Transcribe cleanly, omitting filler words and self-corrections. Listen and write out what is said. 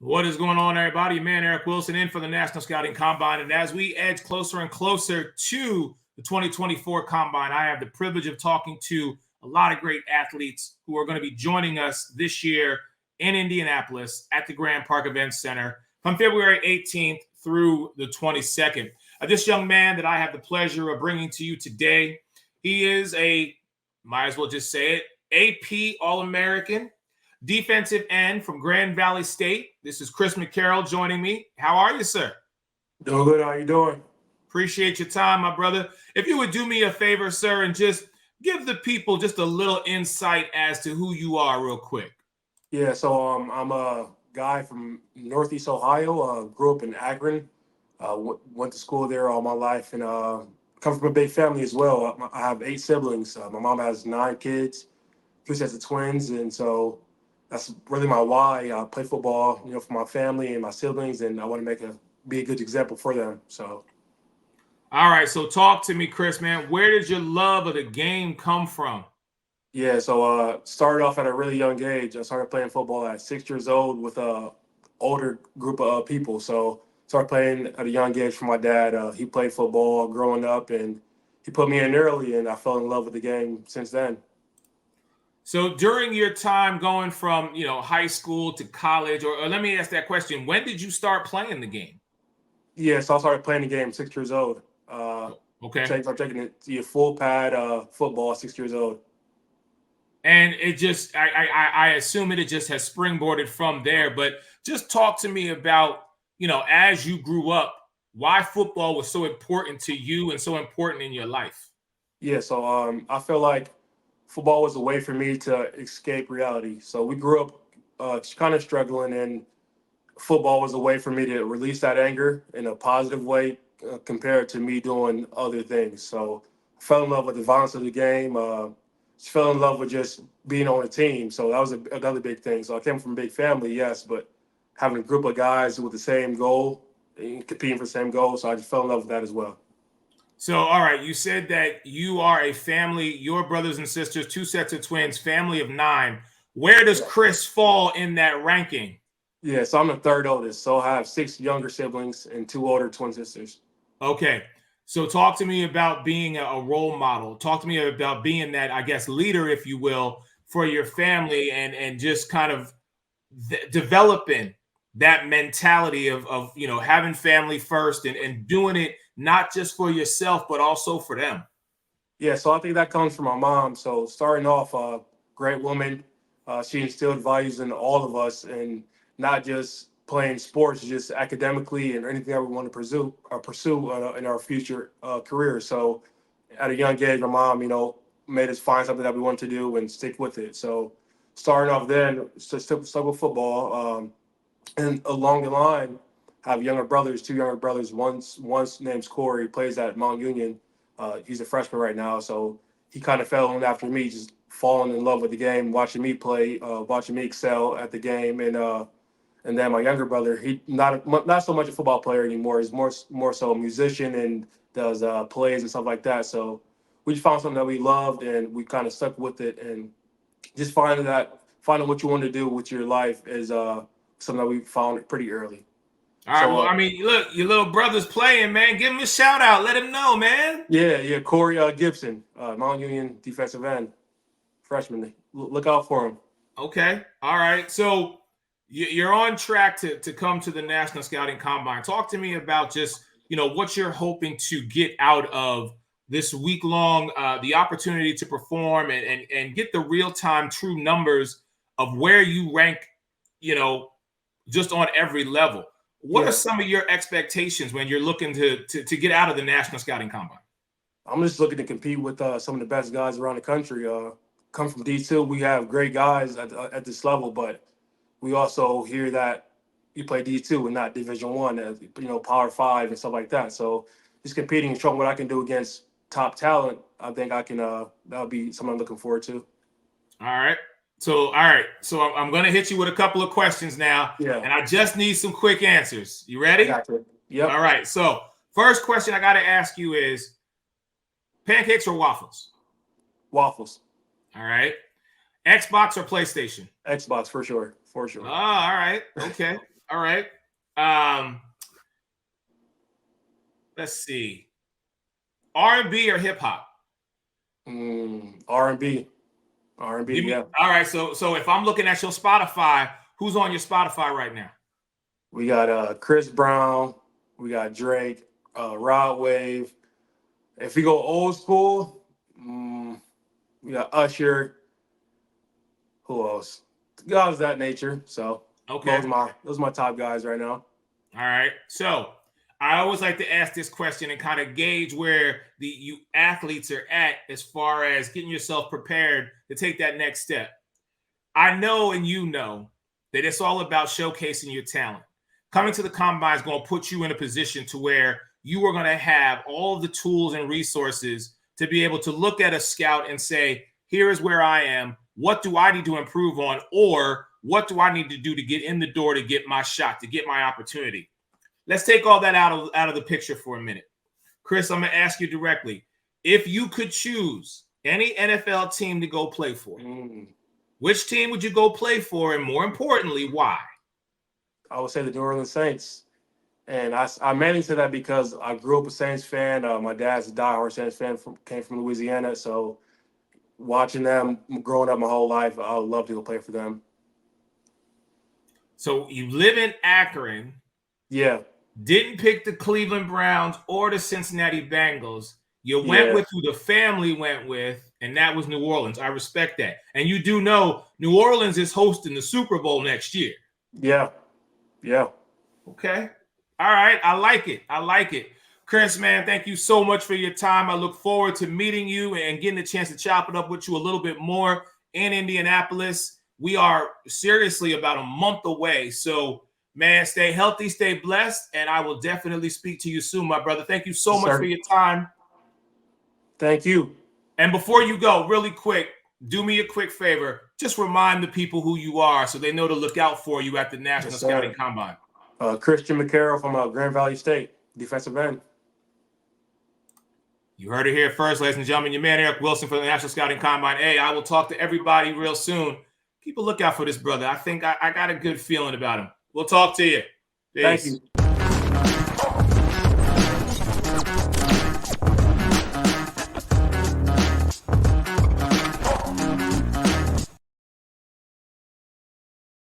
What is going on, everybody? Man, Eric Wilson in for the National Scouting Combine. And as we edge closer and closer to the 2024 Combine, I have the privilege of talking to a lot of great athletes who are going to be joining us this year in Indianapolis at the Grand Park Events Center from February 18th through the 22nd. This young man that I have the pleasure of bringing to you today, he is might as well just say it, AP All-American, defensive end from Grand Valley State. This is Chris McCarroll joining me. How are you, sir? Doing good. How you doing? Appreciate your time, my brother. If you would do me a favor, sir, and just give the people just a little insight as to who you are real quick. Yeah, so I'm a guy from Northeast Ohio. Grew up in Akron. Went to school there all my life, and come from a big family as well. I have 8 siblings. My mom has 9 kids, 3 sets of twins, and so that's really my why. I play football, for my family and my siblings, and I want to be a good example for them. So. All right, so talk to me, Chris, man. Where did your love of the game come from? Yeah, so started off at a really young age. I started playing football at 6 years old with a older group of people. So started playing at a young age for my dad. He played football growing up, and he put me in early, and I fell in love with the game since then. So during your time going from, high school to college, or let me ask that question, when did you start playing the game? Yeah, so I started playing the game 6 years old. Okay. I'm taking it to full pad football 6 years old. And it just, I assume it just has springboarded from there. But just talk to me about, as you grew up, why football was so important to you and so important in your life. Yeah, so I feel like football was a way for me to escape reality. So we grew up kind of struggling, and football was a way for me to release that anger in a positive way compared to me doing other things. So I fell in love with the violence of the game. Fell in love with just being on a team. So that was another big thing. So I came from a big family, yes, but having a group of guys with the same goal and competing for the same goal. So I just fell in love with that as well. So, all right, you said that you are a family, your brothers and sisters, 2 sets of twins, family of 9. Where does Chris fall in that ranking? Yeah, so I'm the third oldest. So I have 6 younger siblings and 2 older twin sisters. Okay. So talk to me about being a role model. Talk to me about being that, I guess, leader, if you will, for your family and just kind of developing that mentality of having family first and doing it not just for yourself, but also for them. Yeah, so I think that comes from my mom. So starting off, great woman. She instilled values in all of us, and not just playing sports, just academically and anything that we want to pursue in our future career. So at a young age, my mom, made us find something that we wanted to do and stick with it. So starting off then, stuck with football. And along the line, I have 2 younger brothers. One's name's Corey, plays at Mount Union. He's a freshman right now, so he kind of fell in after me, just falling in love with the game, watching me play, watching me excel at the game, and then my younger brother, he not so much a football player anymore. He's more so a musician and does plays and stuff like that. So we just found something that we loved, and we kind of stuck with it, and just finding what you want to do with your life is something that we found pretty early. All right. Well, I mean, look, your little brother's playing, man. Give him a shout out. Let him know, man. Yeah. Corey Gibson, Mount Union defensive end, freshman. Look out for him. Okay. All right. So you're on track to come to the National Scouting Combine. Talk to me about just, what you're hoping to get out of this week long, the opportunity to perform and get the real time true numbers of where you rank, just on every level. What are some of your expectations when you're looking to get out of the National Scouting Combine? I'm just looking to compete with some of the best guys around the country. Come from D2, we have great guys at this level, but we also hear that you play D2 and not Division One, Power 5 and stuff like that. So just competing and showing what I can do against top talent, I think I can. That'll be something I'm looking forward to. All right. So I'm going to hit you with a couple of questions now, and I just need some quick answers. You ready? Gotcha. Yep. All right. So first question I got to ask you is pancakes or waffles? Waffles. All right. Xbox or PlayStation? Xbox for sure. Oh, all right. Okay. All right. Let's see. R&B or hip hop? R&B. R&B, yeah. All right. So if I'm looking at your Spotify, who's on your Spotify right now? We got Chris Brown. We got Drake, Rod Wave. If we go old school, we got Usher. Who else? Guys of that nature. So okay, those are my top guys right now. All right. So I always like to ask this question and kind of gauge where you athletes are at as far as getting yourself prepared to take that next step. I know and you know that it's all about showcasing your talent. Coming to the combine is going to put you in a position to where you are going to have all the tools and resources to be able to look at a scout and say, here is where I am. What do I need to improve on? Or what do I need to do to get in the door to get my shot, to get my opportunity? Let's take all that out of the picture for a minute. Chris, I'm going to ask you directly. If you could choose any NFL team to go play for, which team would you go play for? And more importantly, why? I would say the New Orleans Saints. And I mainly say that because I grew up a Saints fan. My dad's a diehard Saints fan, came from Louisiana. So watching them growing up my whole life, I would love to go play for them. So you live in Akron. Yeah. Didn't pick the Cleveland Browns or the Cincinnati Bengals. You went with who the family went with, and that was New Orleans. I respect that. And you do know New Orleans is hosting the Super Bowl next year. Yeah. Yeah. Okay. All right. I like it. I like it. Chris, man, thank you so much for your time. I look forward to meeting you and getting a chance to chop it up with you a little bit more in Indianapolis. We are seriously about a month away. So, man, stay healthy, stay blessed, and I will definitely speak to you soon, my brother. Thank you so much for your time. Thank you. And before you go, really quick, do me a quick favor. Just remind the people who you are so they know to look out for you at the National Scouting Combine. Christian McCarroll from Grand Valley State, defensive end. You heard it here first, ladies and gentlemen. Your man, Eric Wilson, for the National Scouting Combine. Hey, I will talk to everybody real soon. Keep a lookout for this brother. I think I got a good feeling about him. We'll talk to you. Peace. Thank you.